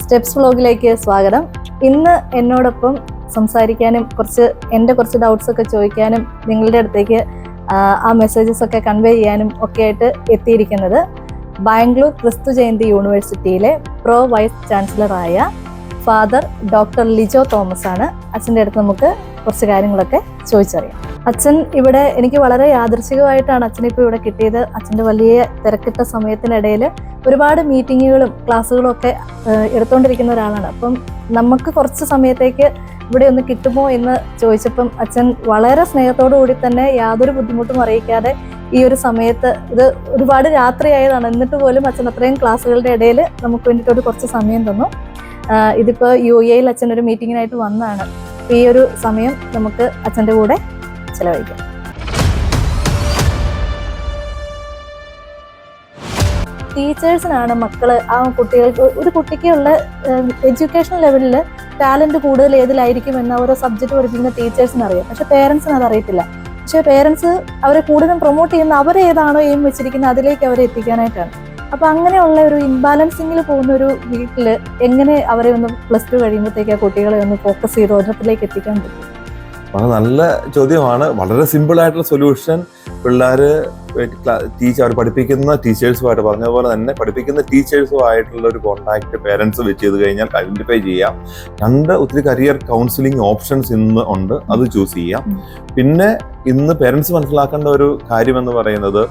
Steps വ്ലോഗിലേക്ക് സ്വാഗതം. ഇന്ന് എന്നോടൊപ്പം സംസാരിക്കാനും എൻ്റെ കുറച്ച് ഡൗട്ട്സ് ഒക്കെ ചോദിക്കാനും നിങ്ങളുടെ അടുത്തേക്ക് ആ മെസ്സേജസ് ഒക്കെ കൺവേ ചെയ്യാനും ഒക്കെ ആയിട്ട് എത്തിയിരിക്കുന്നത് ബാംഗ്ലൂർ ക്രിസ്തു ജയന്തി യൂണിവേഴ്സിറ്റിയിലെ പ്രോ വൈസ് ചാൻസലറായ ഫാദർ ഡോക്ടർ ലിജോ തോമസ് ആണ്. അച്ഛൻ്റെ അടുത്ത് നമുക്ക് കുറച്ച് കാര്യങ്ങളൊക്കെ ചോദിച്ചറിയാം. അച്ഛൻ ഇവിടെ എനിക്ക് വളരെ യാദൃച്ഛികമായിട്ടാണ് അച്ഛനിപ്പോൾ ഇവിടെ കിട്ടിയത്. അച്ഛൻ്റെ വലിയ തിരക്കിട്ട സമയത്തിനിടയിൽ ഒരുപാട് മീറ്റിങ്ങുകളും ക്ലാസ്സുകളും ഒക്കെ എടുത്തുകൊണ്ടിരിക്കുന്ന ഒരാളാണ്. അപ്പം നമുക്ക് കുറച്ച് സമയത്തേക്ക് ഇവിടെ ഒന്ന് കിട്ടുമോ എന്ന് ചോദിച്ചപ്പം അച്ഛൻ വളരെ സ്നേഹത്തോടു കൂടി തന്നെ യാതൊരു ബുദ്ധിമുട്ടും അറിയിക്കാതെ ഈ ഒരു സമയത്ത്, ഇത് ഒരുപാട് രാത്രിയായതാണ്, എന്നിട്ട് പോലും അച്ഛൻ അത്രയും ക്ലാസ്സുകളുടെ ഇടയിൽ നമുക്ക് വേണ്ടിയിട്ട് കുറച്ച് സമയം തന്നു. ഇതിപ്പോൾ UAE അച്ഛൻ ഒരു മീറ്റിങ്ങിനായിട്ട് വന്നതാണ്. ഈ ഒരു സമയം നമുക്ക് അച്ഛൻ്റെ കൂടെ ചെലവഴിക്കാം. ടീച്ചേഴ്സിനാണ് മക്കള്, ആ കുട്ടികൾക്ക്, ഒരു കുട്ടിക്കുള്ള എഡ്യൂക്കേഷൻ ലെവലിൽ ടാലന്റ് കൂടുതൽ ഏതിലായിരിക്കും എന്ന് ഓരോ സബ്ജക്റ്റ് പഠിപ്പിക്കുന്ന ടീച്ചേഴ്സിന് അറിയാം. പക്ഷെ പേരൻസിന് അതറിയത്തില്ല. പക്ഷെ പേരൻസ് അവരെ കൂടുതലും പ്രൊമോട്ട് ചെയ്യുന്ന അവരേതാണോ എയിം വെച്ചിരിക്കുന്നത് അതിലേക്ക് അവരെ എത്തിക്കാനായിട്ടാണ്. അപ്പൊ അങ്ങനെയുള്ള ഒരു ഇംബാലൻസിങ്ങിൽ പോകുന്ന ഒരു വീട്ടിൽ എങ്ങനെ അവരെ ഒന്ന് +2 കഴിയുമ്പോഴത്തേക്ക് ആ കുട്ടികളെ ഒന്ന് ഫോക്കസ് ചെയ്ത് ഒരിടത്തിലേക്ക് എത്തിക്കാൻ പറ്റും? വളരെ നല്ല ചോദ്യമാണ്. വളരെ സിമ്പിൾ ആയിട്ടുള്ള സൊല്യൂഷൻ പിള്ളേര് അവർ പഠിപ്പിക്കുന്ന ടീച്ചേഴ്സുമായിട്ട്, പറഞ്ഞതുപോലെ തന്നെ പഠിപ്പിക്കുന്ന ടീച്ചേഴ്സുമായിട്ടുള്ള ഒരു കോൺടാക്ട് പേരൻസ് വെച്ച് ചെയ്ത് കഴിഞ്ഞാൽ ഐഡന്റിഫൈ ചെയ്യാം. ഒത്തിരി കരിയർ കൗൺസിലിംഗ് ഓപ്ഷൻസ് ഇന്ന് ഉണ്ട്, അത് ചൂസ് ചെയ്യാം. പിന്നെ ഇന്ന് പേരൻസ് മനസ്സിലാക്കേണ്ട ഒരു കാര്യം എന്ന് പറയുന്നത്,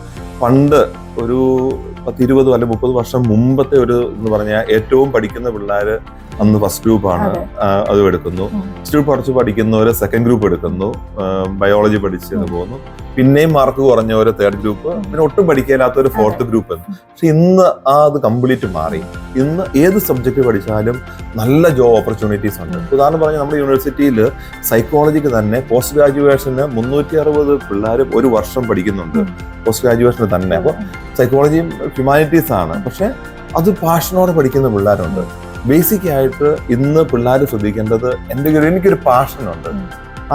പണ്ട് ഒരു 10-20 അല്ലെങ്കിൽ 30 വർഷം മുമ്പത്തെ ഒരു എന്ന് പറഞ്ഞാൽ ഏറ്റവും പഠിക്കുന്ന പിള്ളേര് അന്ന് ഫസ്റ്റ് ഗ്രൂപ്പാണ്, അത് എടുക്കുന്നു. ഫസ്റ്റ് ഗ്രൂപ്പ് കുറച്ച് പഠിക്കുന്നവര് സെക്കൻഡ് ഗ്രൂപ്പ് എടുക്കുന്നു, ബയോളജി പഠിച്ചെന്ന് പോകുന്നു. പിന്നെയും മാർക്ക് കുറഞ്ഞവര് തേർഡ് ഗ്രൂപ്പ്, പിന്നെ ഒട്ടും പഠിക്കാത്ത ഫോർത്ത് ഗ്രൂപ്പ്. പക്ഷെ ഇന്ന് അത് കംപ്ലീറ്റ് മാറി. ഇന്ന് ഏത് സബ്ജക്ട് പഠിച്ചാലും നല്ല ജോബ് ഓപ്പർച്യൂണിറ്റീസ് ഉണ്ട്. ഉദാഹരണം പറഞ്ഞാൽ നമ്മുടെ യൂണിവേഴ്സിറ്റിയിൽ സൈക്കോളജിക്ക് തന്നെ പോസ്റ്റ് ഗ്രാജുവേഷന് 360 പിള്ളേർ ഒരു വർഷം പഠിക്കുന്നുണ്ട്, പോസ്റ്റ് ഗ്രാജുവേഷന് തന്നെ. അപ്പോൾ സൈക്കോളജിയും ഹ്യൂമാനിറ്റീസ് ആണ്, പക്ഷെ അത് പാഷനോടെ പഠിക്കുന്ന പിള്ളേരുണ്ട്. ബേസിക് ആയിട്ട് ഇന്ന് പിള്ളേർ ശ്രദ്ധിക്കേണ്ടത്, എനിക്കൊരു പാഷനുണ്ട്,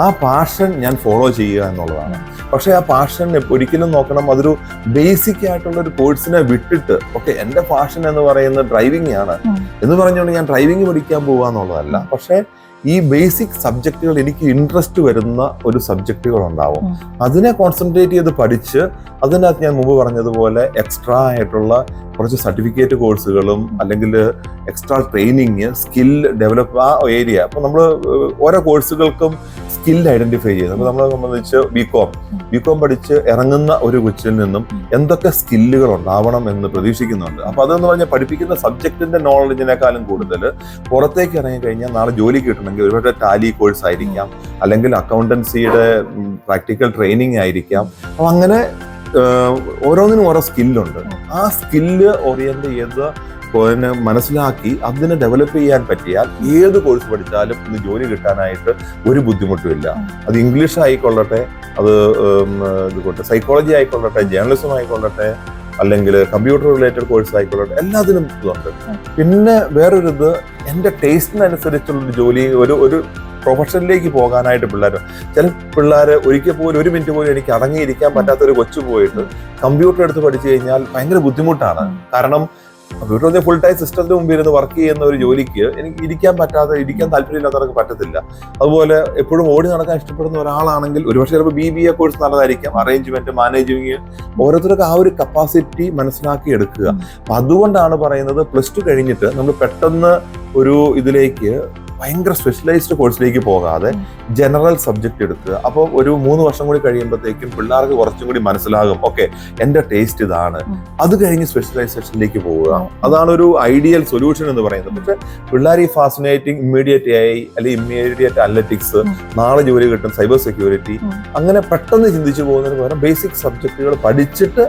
ആ പാഷൻ ഞാൻ ഫോളോ ചെയ്യുക എന്നുള്ളതാണ്. പക്ഷെ ആ പാഷൻ ഒരിക്കലും നോക്കണം, അതൊരു ബേസിക് ആയിട്ടുള്ള ഒരു കോഴ്സിനെ വിട്ടിട്ട് ഓക്കെ എൻ്റെ പാഷൻ എന്ന് പറയുന്നത് ഡ്രൈവിംഗ് ആണ് എന്ന് പറഞ്ഞുകൊണ്ട് ഞാൻ ഡ്രൈവിംഗ് പഠിക്കാൻ പോവുക എന്നുള്ളതല്ല. പക്ഷെ ഈ ബേസിക് സബ്ജക്റ്റുകൾ, എനിക്ക് ഇൻട്രസ്റ്റ് വരുന്ന ഒരു സബ്ജക്റ്റുകൾ ഉണ്ടാവും, അതിനെ കോൺസെൻട്രേറ്റ് ചെയ്ത് പഠിച്ച് അതിനകത്ത് ഞാൻ മുമ്പ് പറഞ്ഞതുപോലെ എക്സ്ട്രാ ആയിട്ടുള്ള കുറച്ച് സർട്ടിഫിക്കറ്റ് കോഴ്സുകളും അല്ലെങ്കിൽ എക്സ്ട്രാ ട്രെയിനിങ്, സ്കിൽ ഡെവലപ്പ്, ആ ഏരിയ. അപ്പോൾ നമ്മൾ ഓരോ കോഴ്സുകൾക്കും സ്കിൽ ഐഡന്റിഫൈ ചെയ്യുന്നത്. അപ്പോൾ നമ്മളെ സംബന്ധിച്ച് ബികോം പഠിച്ച് ഇറങ്ങുന്ന ഒരു കൊച്ചിൽ നിന്നും എന്തൊക്കെ സ്കില്ലുകൾ ഉണ്ടാവണം എന്ന് പ്രതീക്ഷിക്കുന്നുണ്ട്. അപ്പോൾ അതെന്ന് പറഞ്ഞാൽ പഠിപ്പിക്കുന്ന സബ്ജക്റ്റിന്റെ നോളജിനേക്കാളും കൂടുതൽ പുറത്തേക്ക് ഇറങ്ങി കഴിഞ്ഞാൽ നാളെ ജോലി കിട്ടണമെങ്കിൽ ഒരുപാട് ടാലി കോഴ്സ് ആയിരിക്കാം, അല്ലെങ്കിൽ അക്കൗണ്ടൻസിയുടെ പ്രാക്ടിക്കൽ ട്രെയിനിങ് ആയിരിക്കാം. അപ്പോൾ അങ്ങനെ ഓരോന്നിനും ഓരോ സ്കില്ലുണ്ട്. ആ സ്കില്ല് ഓറിയന്റ് ചെയ്ത് മനസ്സിലാക്കി അതിനെ ഡെവലപ്പ് ചെയ്യാൻ പറ്റിയാൽ ഏത് കോഴ്സ് പഠിച്ചാലും ഇന്ന് ജോലി കിട്ടാനായിട്ട് ഒരു ബുദ്ധിമുട്ടുമില്ല. അത് ഇംഗ്ലീഷ് ആയിക്കൊള്ളട്ടെ, അത് സൈക്കോളജി ആയിക്കൊള്ളട്ടെ, ജേർണലിസം ആയിക്കൊള്ളട്ടെ, അല്ലെങ്കിൽ കമ്പ്യൂട്ടർ റിലേറ്റഡ് കോഴ്സ് ആയിക്കൊള്ളട്ടെ, എല്ലാത്തിനും ഇതുണ്ട്. പിന്നെ വേറൊരു ഇത്, എൻ്റെ ടേസ്റ്റിനനുസരിച്ചുള്ളൊരു ജോലി, ഒരു പ്രൊഫഷനിലേക്ക് പോകാനായിട്ട് ചില പിള്ളേർ ഒരിക്കൽ പോലും 1 മിനിറ്റ് പോലും എനിക്ക് അടങ്ങിയിരിക്കാൻ പറ്റാത്തൊരു കൊച്ചു പോയിട്ട് കമ്പ്യൂട്ടർ എടുത്ത് പഠിച്ചു കഴിഞ്ഞാൽ ഭയങ്കര ബുദ്ധിമുട്ടാണ്. കാരണം കമ്പ്യൂട്ടർ ഫുൾ ടൈം സിസ്റ്റത്തിന്റെ മുമ്പിൽ ഇരുന്ന് വർക്ക് ചെയ്യുന്ന ഒരു ജോലിക്ക് എനിക്ക് ഇരിക്കാൻ താല്പര്യമില്ലാത്തവർക്ക് പറ്റത്തില്ല. അതുപോലെ എപ്പോഴും ഓടി നടക്കാൻ ഇഷ്ടപ്പെടുന്ന ഒരാളാണെങ്കിൽ ഒരുപക്ഷെ ചിലപ്പോൾ BBA കോഴ്സ് നല്ലതായിരിക്കാം, അറേഞ്ച്മെന്റ്, മാനേജിങ്, ഓരോരുത്തർക്ക് ആ ഒരു കപ്പാസിറ്റി മനസ്സിലാക്കി എടുക്കുക. അപ്പൊ അതുകൊണ്ടാണ് പറയുന്നത്, +2 കഴിഞ്ഞിട്ട് നമ്മൾ പെട്ടെന്ന് ഒരു ഇതിലേക്ക് ഭയങ്കര സ്പെഷ്യലൈസ്ഡ് കോഴ്സിലേക്ക് പോകാതെ ജനറൽ സബ്ജക്ട് എടുക്കുക. അപ്പോൾ ഒരു 3 വർഷം കൂടി കഴിയുമ്പോഴത്തേക്കും പിള്ളേർക്ക് കുറച്ചും കൂടി മനസ്സിലാകും, ഓക്കെ എൻ്റെ ടേസ്റ്റ് ഇതാണ്. അത് കഴിഞ്ഞ് സ്പെഷ്യലൈസേഷനിലേക്ക് പോവുക, അതാണ് ഒരു ഐഡിയൽ സൊല്യൂഷൻ എന്ന് പറയുന്നത്. പക്ഷെ പിള്ളേർ ഈ ഫാസിനേറ്റിംഗ് ഇമ്മീഡിയറ്റ് AI അല്ലെങ്കിൽ ഇമ്മീഡിയറ്റ് അനലറ്റിക്സ്, നാളെ ജോലി കിട്ടും, സൈബർ സെക്യൂരിറ്റി, അങ്ങനെ പെട്ടെന്ന് ചിന്തിച്ചു പോകുന്നതിന് പകരം ബേസിക് സബ്ജക്റ്റുകൾ പഠിച്ചിട്ട്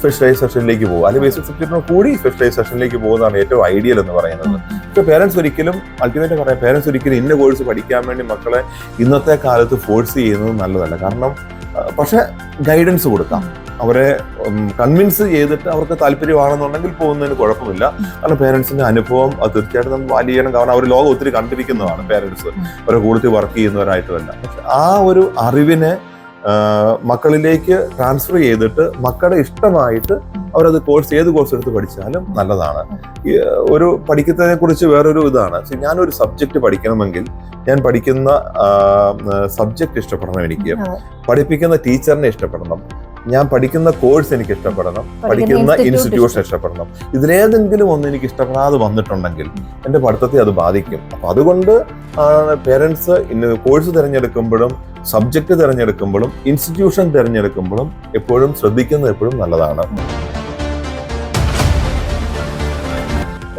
സ്പെഷ്യലൈസേഷനിലേക്ക് പോകുക, അല്ലെങ്കിൽ ബേസിക് സബ്ജക്റ്റിനോട് കൂടി സ്പെഷ്യലൈസേഷനിലേക്ക് പോകുന്നതാണ് ഏറ്റവും ഐഡിയൽ എന്ന് പറയുന്നത്. പക്ഷെ പേരൻസ് ഒരിക്കലും ഇന്ന കോഴ്സ് പഠിക്കാൻ വേണ്ടി മക്കളെ ഇന്നത്തെ കാലത്ത് ഫോഴ്സ് ചെയ്യുന്നത് നല്ലതല്ല. കാരണം പക്ഷെ ഗൈഡൻസ് കൊടുക്കാം, അവരെ കൺവിൻസ് ചെയ്തിട്ട് അവർക്ക് താല്പര്യമാണെന്നുണ്ടെങ്കിൽ പോകുന്നതിന് കുഴപ്പമില്ല. കാരണം പേരൻസിന്റെ അനുഭവം അത് തീർച്ചയായിട്ടും നമ്മൾ വാല്യൂ ചെയ്യണം. കാരണം അവർ ലോകം ഒത്തിരി കണ്ടിരിക്കുന്നതാണ് പേരൻസ്, അവരെ കൂടുതൽ വർക്ക് ചെയ്യുന്നവരായിട്ടുമല്ല. പക്ഷെ ആ ഒരു അറിവിനെ മക്കളിലേക്ക് ട്രാൻസ്ഫർ ചെയ്തിട്ട് മക്കളുടെ ഇഷ്ടമായിട്ട് അവരത് ഏത് കോഴ്സ് എടുത്ത് പഠിച്ചാലും നല്ലതാണ്. ഒരു പഠിക്കുന്നതിനെ കുറിച്ച് വേറൊരു ഇതാണ്, ഞാനൊരു സബ്ജക്ട് പഠിക്കണമെങ്കിൽ ഞാൻ പഠിക്കുന്ന സബ്ജക്ട് ഇഷ്ടപ്പെടണം, എനിക്ക് പഠിപ്പിക്കുന്ന ടീച്ചറിനെ ഇഷ്ടപ്പെടണം, ഞാൻ പഠിക്കുന്ന കോഴ്സ് എനിക്ക് ഇഷ്ടപ്പെടണം, പഠിക്കുന്ന ഇൻസ്റ്റിറ്റ്യൂഷൻ ഇഷ്ടപ്പെടണം. ഇതിലേതെങ്കിലും ഒന്ന് എനിക്ക് ഇഷ്ടപ്പെടാതെ വന്നിട്ടുണ്ടെങ്കിൽ എൻ്റെ പഠിത്തത്തെ അത് ബാധിക്കും. അപ്പൊ അതുകൊണ്ട് പേരൻസ് കോഴ്സ് തിരഞ്ഞെടുക്കുമ്പോഴും സബ്ജക്ട് തിരഞ്ഞെടുക്കുമ്പോഴും ഇൻസ്റ്റിറ്റ്യൂഷൻ തിരഞ്ഞെടുക്കുമ്പോഴും എപ്പോഴും ശ്രദ്ധിക്കുന്നത് എപ്പോഴും നല്ലതാണ്.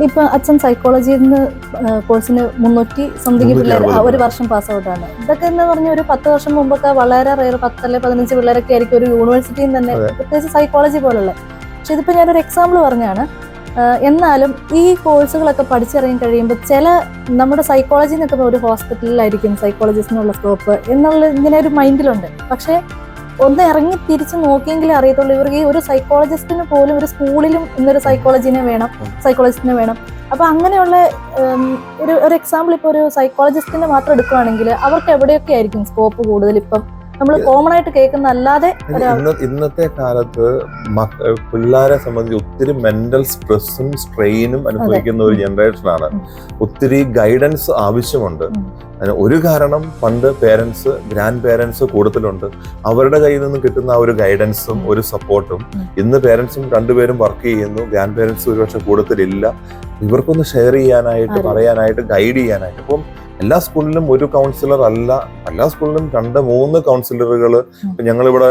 ഇപ്പൊ അച്ഛൻ സൈക്കോളജിയിൽ നിന്ന് കോഴ്സിന് 300 സംതിങ് പിള്ളേർ ഒരു വർഷം പാസ് ഔട്ടാണ്. ഇതൊക്കെ എന്ന് പറഞ്ഞ ഒരു 10 വർഷം മുമ്പൊക്കെ വളരെ റെയർ 10 അല്ലെങ്കിൽ 15 പിള്ളേരൊക്കെ ആയിരിക്കും ഒരു യൂണിവേഴ്സിറ്റിയിൽ തന്നെ, പ്രത്യേകിച്ച് സൈക്കോളജി പോലുള്ള. പക്ഷെ ഇതിപ്പോ ഞാനൊരു എക്സാമ്പിൾ പറഞ്ഞാണ്. എന്നാലും ഈ കോഴ്സുകളൊക്കെ പഠിച്ചിറങ്ങി കഴിയുമ്പോൾ ചില നമ്മുടെ സൈക്കോളജി എന്നൊക്കെ ഒരു ഹോസ്പിറ്റലിലായിരിക്കും സൈക്കോളജിസ്റ്റിനുള്ള സ്കോപ്പ് എന്നുള്ള ഇങ്ങനെ ഒരു മൈൻഡിലുണ്ട്. പക്ഷെ ഒന്ന് ഇറങ്ങി തിരിച്ച് നോക്കിയെങ്കിലേ അറിയത്തുള്ളൂ ഇവർക്ക് ഈ ഒരു സൈക്കോളജിസ്റ്റിന് പോലും ഒരു സ്കൂളിലും ഇന്നൊരു സൈക്കോളജിസ്റ്റിനെ വേണം. അപ്പൊ അങ്ങനെയുള്ള ഒരു എക്സാമ്പിൾ ഇപ്പൊ ഒരു സൈക്കോളജിസ്റ്റിനെ മാത്രം എടുക്കുകയാണെങ്കിൽ അവർക്ക് എവിടെയൊക്കെ ആയിരിക്കും സ്കോപ്പ് കൂടുതൽ ഇപ്പം നമ്മൾ കോമൺ ആയിട്ട് കേൾക്കുന്ന അല്ലാതെ? ഇന്നത്തെ കാലത്ത് പിള്ളേരെ സംബന്ധിച്ച് ഒത്തിരി മെന്റൽ സ്ട്രെസ്സും സ്ട്രെയിനും അനുഭവിക്കുന്ന ഒരു ജനറേഷനാണ്. ഒത്തിരി ഗൈഡൻസ് ആവശ്യമുണ്ട്. അതിന് ഒരു കാരണം പണ്ട് ഗ്രാൻഡ് പേരൻസ് കൂടുതലുണ്ട്. അവരുടെ കയ്യിൽ നിന്ന് കിട്ടുന്ന ആ ഒരു ഗൈഡൻസും ഒരു സപ്പോർട്ടും. ഇന്ന് പേരൻസും രണ്ടുപേരും വർക്ക് ചെയ്യുന്നു, ഗ്രാൻഡ് പേരൻസ് ഒരുപക്ഷെ കൂടുതലില്ല. ഇവർക്കൊന്ന് ഷെയർ ചെയ്യാനായിട്ട്, പറയാനായിട്ട്, ഗൈഡ് ചെയ്യാനായിട്ട്. അപ്പം എല്ലാ സ്കൂളിലും ഒരു കൗൺസിലർ അല്ല, എല്ലാ സ്കൂളിലും 2-3 കൗൺസിലറുകൾ. ഞങ്ങളിവിടെ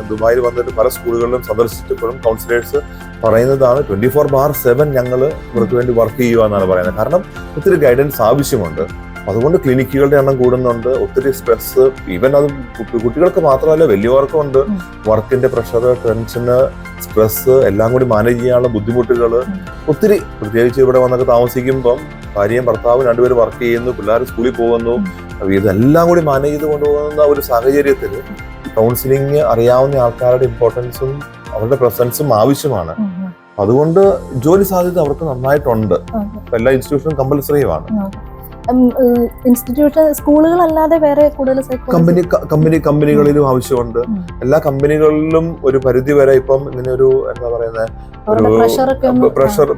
ദുബായിൽ വന്നിട്ട് പല സ്കൂളുകളിലും സന്ദർശിച്ചപ്പോഴും കൗൺസിലേഴ്സ് പറയുന്നതാണ് 24/7 ഞങ്ങൾ ഇവർക്ക് വേണ്ടി വർക്ക് ചെയ്യുക എന്നാണ് പറയുന്നത്. കാരണം ഒത്തിരി ഗൈഡൻസ് ആവശ്യമുണ്ട്. അതുകൊണ്ട് ക്ലിനിക്കുകളുടെ എണ്ണം കൂടുന്നുണ്ട്. ഒത്തിരി സ്ട്രെസ്, ഈവൻ അത് കുട്ടികൾക്ക് മാത്രമല്ല വലിയവർക്കും ഉണ്ട്. വർക്കിന്റെ പ്രഷർ, ടെൻഷന്, സ്ട്രെസ് എല്ലാം കൂടി മാനേജ് ചെയ്യാനുള്ള ബുദ്ധിമുട്ടുകൾ ഒത്തിരി. പ്രത്യേകിച്ച് ഇവിടെ വന്നൊക്കെ താമസിക്കുമ്പം ഭാര്യയും ഭർത്താവും രണ്ടുപേരും വർക്ക് ചെയ്യുന്നു, പിള്ളേർ സ്കൂളിൽ പോകുന്നു. ഇതെല്ലാം കൂടി മാനേജ് ചെയ്ത് കൊണ്ടുപോകുന്ന ഒരു സാഹചര്യത്തിൽ കൗൺസിലിംഗ് അറിയാവുന്ന ആൾക്കാരുടെ ഇമ്പോർട്ടൻസും അവരുടെ പ്രസൻസും ആവശ്യമാണ്. അതുകൊണ്ട് ജോലി സാധ്യത അവർക്ക് നന്നായിട്ടുണ്ട്. എല്ലാ ഇൻസ്റ്റിറ്റ്യൂഷനും കമ്പൽസറിയുമാണ്. ഇൻസ്റ്റിറ്റ്യൂഷൻ സ്കൂളുകളല്ലാതെ വേറെ കൂടുതൽ കമ്പനികളിലും ആവശ്യമുണ്ട്. എല്ലാ കമ്പനികളിലും ഒരു പരിധി വരെ ഇപ്പം ഇങ്ങനെ ഒരു എന്താ പറയുന്നത്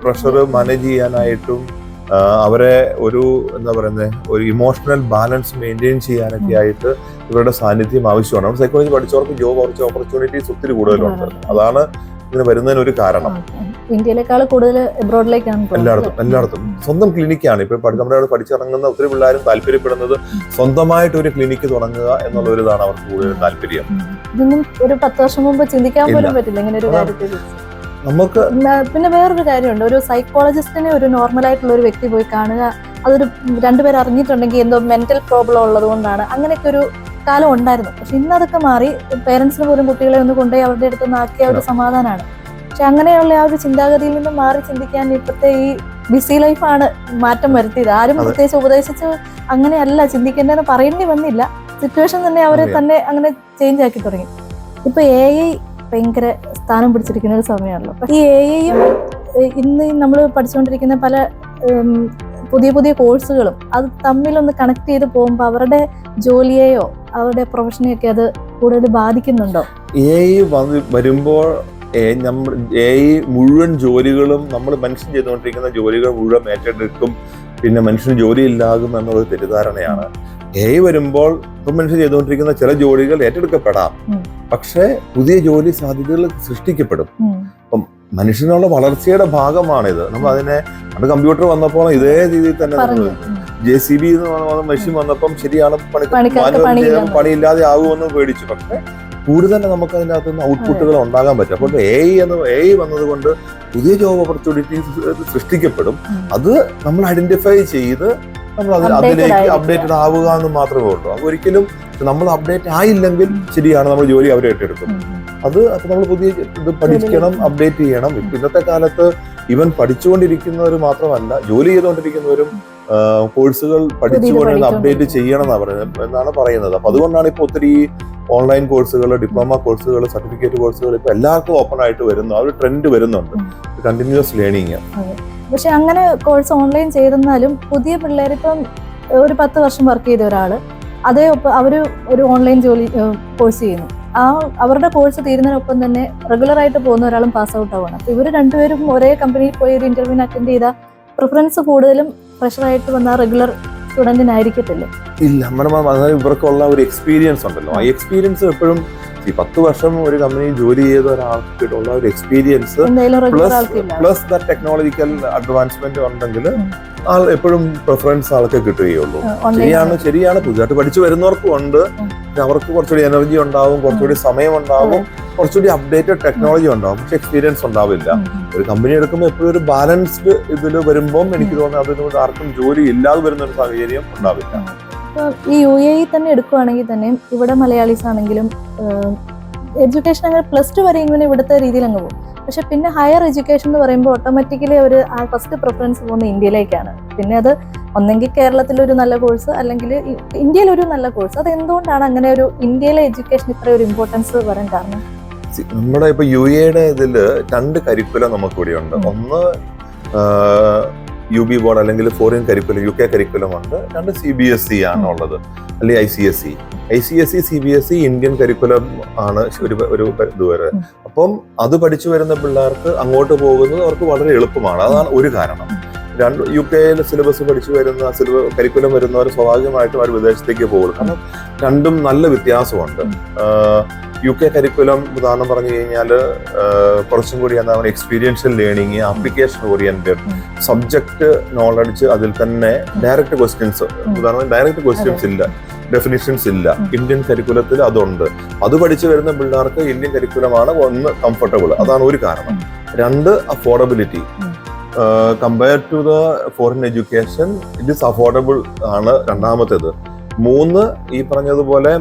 പ്രഷർ മാനേജ് ചെയ്യാനായിട്ടും അവരെ ഒരു എന്താ പറയുന്നത് ഒരു ഇമോഷണൽ ബാലൻസ് മെയിൻറ്റെയിൻ ചെയ്യാനൊക്കെ ആയിട്ട് ഇവരുടെ സാന്നിധ്യം ആവശ്യമാണ്. സൈക്കോളജി പഠിച്ചവർക്ക് ജോബ് ഓപ്പർച്യൂണിറ്റീസ് ഒത്തിരി കൂടുതലുണ്ട്. അതാണ് ഇങ്ങനെ വരുന്നതിന് ഒരു കാരണം. ഇന്ത്യയിലേക്കാൾ കൂടുതൽ എബ്രോഡിലേക്കാണ് എല്ലായിടത്തും സ്വന്തം ക്ലിനിക്കാണ്. ഇപ്പൊ നമ്മുടെ പഠിച്ചിറങ്ങുന്ന ഒത്തിരി പിള്ളേരും താല്പര്യപ്പെടുന്നത് സ്വന്തമായിട്ട് ഒരു ക്ലിനിക്ക് തുടങ്ങുക എന്നുള്ള ഒരു ഇതാണ് അവർക്ക് കൂടുതൽ താല്പര്യം. ഇതൊന്നും ഒരു 10 വർഷം മുമ്പ് ചിന്തിക്കാൻ പോലും പറ്റില്ല ഇങ്ങനെ ഒരു കാര്യത്തിൽ. നമുക്ക് പിന്നെ വേറൊരു കാര്യമുണ്ട്, ഒരു സൈക്കോളജിസ്റ്റിനെ ഒരു നോർമൽ ആയിട്ടുള്ള ഒരു വ്യക്തി പോയി കാണുക, അതൊരു 2 പേർ അറിഞ്ഞിട്ടുണ്ടെങ്കിൽ എന്തോ മെന്റൽ പ്രോബ്ലം ഉള്ളത് കൊണ്ടാണ്, അങ്ങനെയൊക്കെ ഒരു കാലം ഉണ്ടായിരുന്നു. പക്ഷെ ഇന്ന് അതൊക്കെ മാറി. പേരൻസിന് പോലും കുട്ടികളെ ഒന്ന് കൊണ്ടുപോയി അവരുടെ അടുത്ത് ആക്കിയ ഒരു സമാധാനമാണ്. പക്ഷെ അങ്ങനെയുള്ള ആ ഒരു ചിന്താഗതിയിൽ നിന്ന് മാറി ചിന്തിക്കാൻ ഇപ്പോഴത്തെ ഈ ബിസി ലൈഫാണ് മാറ്റം വരുത്തിയത്. ആരും പ്രത്യേകിച്ച് ഉപദേശിച്ച് അങ്ങനെയല്ല ചിന്തിക്കേണ്ടതെന്ന് പറയേണ്ടി വന്നില്ല. സിറ്റുവേഷൻ തന്നെ അവരെ തന്നെ അങ്ങനെ ചേഞ്ച് ആക്കി തുടങ്ങി. ഇപ്പൊ AI ഭയങ്കര സ്ഥാനം പിടിച്ചിരിക്കുന്ന ഒരു സമയമാണല്ലോ. ഈ AI-യും ഇന്ന് നമ്മൾ പഠിച്ചുകൊണ്ടിരിക്കുന്ന പല പുതിയ കോഴ്സുകളും അത് തമ്മിലൊന്ന് കണക്ട് ചെയ്ത് പോകുമ്പോൾ അവരുടെ ജോലിയെയോ അവരുടെ പ്രൊഫഷനെയൊക്കെ അത് കൂടുതൽ ബാധിക്കുന്നുണ്ടോ? AI വരുമ്പോൾ AI മുഴുവൻ ജോലികളും നമ്മൾ മനുഷ്യൻ ചെയ്തുകൊണ്ടിരിക്കുന്ന ജോലികൾ മുഴുവൻ ഏറ്റെടുക്കും, പിന്നെ മനുഷ്യന് ജോലി ഇല്ലാകും എന്നുള്ളത് തെറ്റിദ്ധാരണയാണ്. AI വരുമ്പോൾ ഇപ്പം മനുഷ്യൻ ചെയ്തുകൊണ്ടിരിക്കുന്ന ചില ജോലികൾ ഏറ്റെടുക്കപ്പെടാം, പക്ഷെ പുതിയ ജോലി സാധ്യതകൾ സൃഷ്ടിക്കപ്പെടും. അപ്പം മനുഷ്യനുള്ള വളർച്ചയുടെ ഭാഗമാണിത്. നമ്മൾ അതിനെ കമ്പ്യൂട്ടർ വന്നപ്പോൾ ഇതേ രീതിയിൽ തന്നെ JCB മെഷീൻ വന്നപ്പം ശരിയാണ് പണിയില്ലാതെ ആകുമെന്ന് പേടിച്ചു. പക്ഷെ കൂടുതൽ നമുക്ക് അതിൻ്റെ അകത്തുനിന്ന് ഔട്ട്പുട്ടുകൾ ഉണ്ടാകാൻ പറ്റും. അപ്പോൾ AI വന്നതുകൊണ്ട് പുതിയ ജോബ് ഓപ്പർച്യൂണിറ്റീസ് സൃഷ്ടിക്കപ്പെടും. അത് നമ്മൾ ഐഡന്റിഫൈ ചെയ്ത് നമ്മൾ അതിലേക്ക് അപ്ഡേറ്റഡ് ആവുക എന്ന് മാത്രമേ ഉള്ളൂ. അത് ഒരിക്കലും നമ്മൾ അപ്ഡേറ്റ് ആയില്ലെങ്കിൽ ശരിയാണ് നമ്മൾ ജോലി അവരെ ഏറ്റെടുക്കും. അത് അപ്പൊ നമ്മൾ പുതിയ ഇത് പഠിക്കണം, അപ്ഡേറ്റ് ചെയ്യണം. ഇന്നത്തെ കാലത്ത് ഇവൻ പഠിച്ചുകൊണ്ടിരിക്കുന്നവർ മാത്രമല്ല ജോലി ചെയ്തുകൊണ്ടിരിക്കുന്നവരും കോഴ്സുകൾ പഠിച്ചുകൊണ്ട് അപ്ഡേറ്റ് ചെയ്യണം എന്നാണ് പറയുന്നത്. അപ്പൊ അതുകൊണ്ടാണ് ഇപ്പൊ ഒത്തിരി ഓൺലൈൻ കോഴ്സുകൾ, ഡിപ്ലോമ കോഴ്സുകൾ, സർട്ടിഫിക്കറ്റ് കോഴ്സുകൾ ഇപ്പൊ എല്ലാവർക്കും ഓപ്പൺ ആയിട്ട് വരുന്നു. ആ ഒരു ട്രെൻഡ് വരുന്നുണ്ട്, കണ്ടിന്യൂസ് ലേണിംഗ്. പക്ഷെ അങ്ങനെ കോഴ്സ് ഓൺലൈൻ ചെയ്തെന്നാലും പുതിയ പിള്ളേർ ഇപ്പം ഒരു 10 വർഷം വർക്ക് ചെയ്ത ഒരാള് അതേ അവര് ഒരു ഓൺലൈൻ ജോലി കോഴ്സ് ചെയ്യുന്നു. അവരുടെ കോഴ്സ് തീരുന്നതിനൊപ്പം തന്നെ റെഗുലർ ആയിട്ട് പോകുന്ന ഒരാളും പാസ് ഔട്ട് ആവുകയാണ്. അപ്പോൾ ഇവർ രണ്ടുപേരും ഒരേ കമ്പനിയിൽ പോയി ഒരു ഇന്റർവ്യൂവിന് അറ്റൻഡ് ചെയ്താൽ പ്രിഫറൻസ് കൂടുതലും ഫ്രഷറായിട്ട് വന്ന റെഗുലർ സ്റ്റുഡന്റിനായിരിക്കത്തില്ലേ? ഇല്ല, നമ്മുടെ ഇവർക്കുള്ള ഒരു എക്സ്പീരിയൻസ് ഉണ്ടല്ലോ, ആ എക്സ്പീരിയൻസ് എപ്പോഴും 10 വർഷം ഒരു കമ്പനിയിൽ ജോലി ചെയ്ത ഒരാൾക്ക് ഉള്ള ഒരു experience plus the technological advancement ഉണ്ടെങ്കിൽ ആൾ എപ്പോഴും പ്രിഫറൻസ് ആൾക്ക് കിട്ടുകയുള്ളൂ. ശരിയാണ് പുതുതായിട്ട് പഠിച്ചു വരുന്നവർക്കും ഉണ്ട്, അവർക്ക് കുറച്ചുകൂടി എനർജി ഉണ്ടാവും, കുറച്ചുകൂടി സമയം ഉണ്ടാവും, കുറച്ചുകൂടി അപ്ഡേറ്റഡ് ടെക്നോളജി ഉണ്ടാവും, പക്ഷെ എക്സ്പീരിയൻസ് ഉണ്ടാവില്ല. ഒരു കമ്പനി എടുക്കുമ്പോൾ എപ്പോഴും ഒരു ബാലൻസ്ഡ് ഇതിൽ വരുമ്പോൾ എനിക്ക് തോന്നുന്നത് അതിനോട് ആർക്കും ജോലി ഇല്ലാതെ വരുന്ന ഒരു സാഹചര്യം ഉണ്ടാവില്ല. ഈ UAE തന്നെ എടുക്കുകയാണെങ്കിൽ തന്നെയും ഇവിടെ മലയാളീസ് ആണെങ്കിലും എഡ്യൂക്കേഷൻ അങ്ങനെ +2 വരെ ഇങ്ങനെ ഇവിടുത്തെ രീതിയിൽ അങ്ങ് പോകും. പക്ഷെ പിന്നെ ഹയർ എഡ്യൂക്കേഷൻ എന്ന് പറയുമ്പോൾ ഓട്ടോമാറ്റിക്കലി അവർ ഫസ്റ്റ് പ്രിഫറൻസ് പോകുന്ന ഇന്ത്യയിലേക്കാണ്. പിന്നെ അത് ഒന്നെങ്കിൽ കേരളത്തിലൊരു നല്ല കോഴ്സ് അല്ലെങ്കിൽ ഇന്ത്യയിലൊരു നല്ല കോഴ്സ്. അത് എന്തുകൊണ്ടാണ് അങ്ങനെ ഒരു ഇന്ത്യയിലെ എഡ്യൂക്കേഷൻ ഇത്ര ഒരു ഇമ്പോർട്ടൻസ് വരാൻ കാരണം? നമ്മുടെ ഇപ്പൊ UAE ഇതില് 2 കരിക്കുലം നമുക്ക് ഇവിടെ ഉണ്ട്. ഒന്ന് UB ബോർഡ് അല്ലെങ്കിൽ ഫോറിൻ കരിക്കുലം, UK കരിക്കുലം ഉണ്ട്. 2 CBSE ആണുള്ളത്, അല്ലെങ്കിൽ ICSE. CBSE ഇന്ത്യൻ കരിക്കുലം ആണ് ഒരു ഇതുവരെ. അപ്പം അത് പഠിച്ചു വരുന്ന പിള്ളേർക്ക് അങ്ങോട്ട് പോകുന്നത് അവർക്ക് വളരെ എളുപ്പമാണ്. അതാണ് ഒരു കാരണം. UK സിലബസ് പഠിച്ചു വരുന്ന കരിക്കുലം വരുന്നവർ സ്വാഭാവികമായിട്ടും അവർ വിദേശത്തേക്ക് പോകുള്ളൂ. കാരണം രണ്ടും നല്ല വ്യത്യാസമുണ്ട്. UK കരിക്കുലം ഉദാഹരണം പറഞ്ഞു കഴിഞ്ഞാൽ കുറച്ചും കൂടി എന്താണ് experiential learning, application oriented, subject knowledge, അതിൽ തന്നെ ഡയറക്റ്റ് ക്വസ്റ്റ്യൻസ്, ഉദാഹരണം ഡയറക്റ്റ് ക്വസ്റ്റ്യൻസ് ഇല്ല, ഡെഫിനിഷൻസ് ഇല്ല. ഇന്ത്യൻ കരിക്കുലത്തിൽ അതുണ്ട്. അത് പഠിച്ചു വരുന്ന പിള്ളേർക്ക് ഇന്ത്യൻ കരിക്കുലമാണ് ഒന്ന് കംഫർട്ടബിൾ. അതാണ് ഒരു കാരണം. 2 affordability. Compare to the foreign education it is affordable ആണ് രണ്ടാമത്തേത്. 3 ഈ പറഞ്ഞതുപോലെ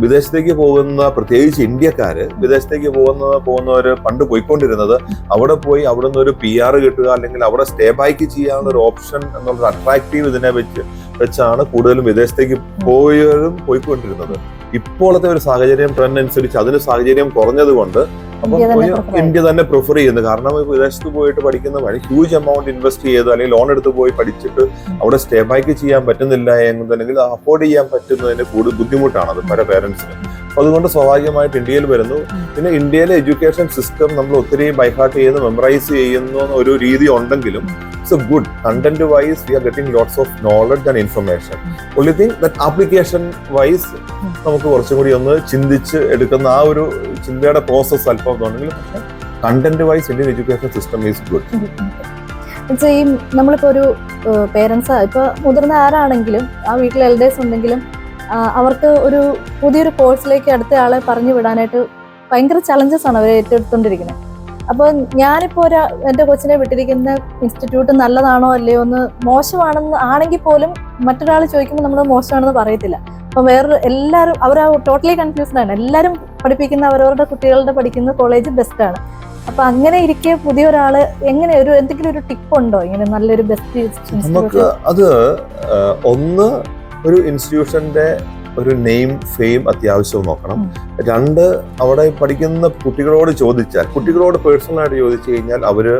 വിദേശത്തേക്ക് പോകുന്ന പ്രത്യേകിച്ച് ഇന്ത്യക്കാര് വിദേശത്തേക്ക് പോകുന്നവര് പണ്ട് പോയിക്കൊണ്ടിരുന്നത് അവിടെ പോയി അവിടെ നിന്ന് ഒരു PR കിട്ടുക അല്ലെങ്കിൽ അവിടെ സ്റ്റേ ബാക്ക് ചെയ്യാനുള്ള ഒരു ഓപ്ഷൻ എന്നുള്ളൊരു അട്രാക്റ്റീവ് ഇതിനെ വെച്ചാണ് കൂടുതലും വിദേശത്തേക്ക് പോയിക്കൊണ്ടിരുന്നത്. ഇപ്പോഴത്തെ ഒരു സാഹചര്യം ട്രെൻഡ് അനുസരിച്ച് അതിന് സാഹചര്യം കുറഞ്ഞത് കൊണ്ട് ഇന്ത്യ തന്നെ പ്രിഫർ ചെയ്യുന്നത്. കാരണം വിദേശത്ത് പോയിട്ട് പഠിക്കുന്ന ഹ്യൂജ് എമൗണ്ട് ഇൻവെസ്റ്റ് ചെയ്ത് അല്ലെങ്കിൽ ലോൺ എടുത്ത് പോയി പഠിച്ചിട്ട് അവിടെ സ്റ്റേ ബാക്ക് ചെയ്യാൻ പറ്റുന്നില്ല എന്നുണ്ടെങ്കിൽ അഫോർഡ് ചെയ്യാൻ പറ്റുന്നതിന് കൂടുതൽ ബുദ്ധിമുട്ടാണ് അത് പല പേരൻസിന്. അപ്പൊ അതുകൊണ്ട് സ്വാഭാവികമായിട്ട് ഇന്ത്യയിൽ വരുന്നു. പിന്നെ ഇന്ത്യയിലെ എഡ്യൂക്കേഷൻ സിസ്റ്റം നമ്മൾ ഒത്തിരി ബൈഹാർട്ട് ചെയ്യുന്നു, മെമ്മറൈസ് ചെയ്യുന്ന ഒരു രീതി ഉണ്ടെങ്കിലും it's a good content wise we are getting lots of knowledge and information. only thing that application wise നമുക്ക് കുറച്ചും കൂടി ഒന്ന് ചിന്തിച്ച് എടുക്കുന്ന ആ ഒരു ചിന്തയുടെ പ്രോസസ് അല്പം തോന്നുന്നെങ്കിലും പക്ഷേ content vice Indian education system is good. ഈ നമ്മളിപ്പോ ഒരു പേരൻസ് ഇപ്പൊ മുതിർന്ന ആരാണെങ്കിലും ആ വീട്ടിൽ എൽഡേഴ്സ് ഉണ്ടെങ്കിലും അവർക്ക് ഒരു പുതിയൊരു കോഴ്സിലേക്ക് അടുത്ത ആളെ പറഞ്ഞു വിടാനായിട്ട് ഭയങ്കര ചലഞ്ചസ് ആണ് അവർ ഏറ്റെടുത്തോണ്ടിരിക്കുന്നത്. അപ്പോൾ ഞാനിപ്പോൾ എൻ്റെ കൊച്ചിനെ വിട്ടിരിക്കുന്ന ഇൻസ്റ്റിറ്റ്യൂട്ട് നല്ലതാണോ അല്ലയോ എന്ന് മോശമാണെന്ന് ആണെങ്കിൽ പോലും മറ്റൊരാൾ ചോദിക്കുമ്പോൾ നമ്മൾ മോശമാണെന്ന് പറയത്തില്ല. അപ്പോൾ എല്ലാവരും അവർ ടോട്ടലി കൺഫ്യൂസ്ഡ് ആണ്. എല്ലാവരും പഠിപ്പിക്കുന്ന അവരവരുടെ കുട്ടികളുടെ പഠിക്കുന്ന കോളേജ് ബെസ്റ്റാണ്. അപ്പൊ അങ്ങനെ ഇരിക്കെ പുതിയ ഒരാള് എങ്ങനെ എന്തെങ്കിലും ഒരു ടിപ്പ് ഉണ്ടോ ഇങ്ങനെ നല്ലൊരു ബെസ്റ്റ്? നമുക്ക് അത് ഒന്ന് ഒരു ഇൻസ്റ്റിറ്റ്യൂഷന്റെ ഒരു നെയിം ഫെയിം അത്യാവശ്യം നോക്കണം. 2 അവിടെ പഠിക്കുന്ന കുട്ടികളോട് പേഴ്സണലായിട്ട് ചോദിച്ചു കഴിഞ്ഞാൽ അവര്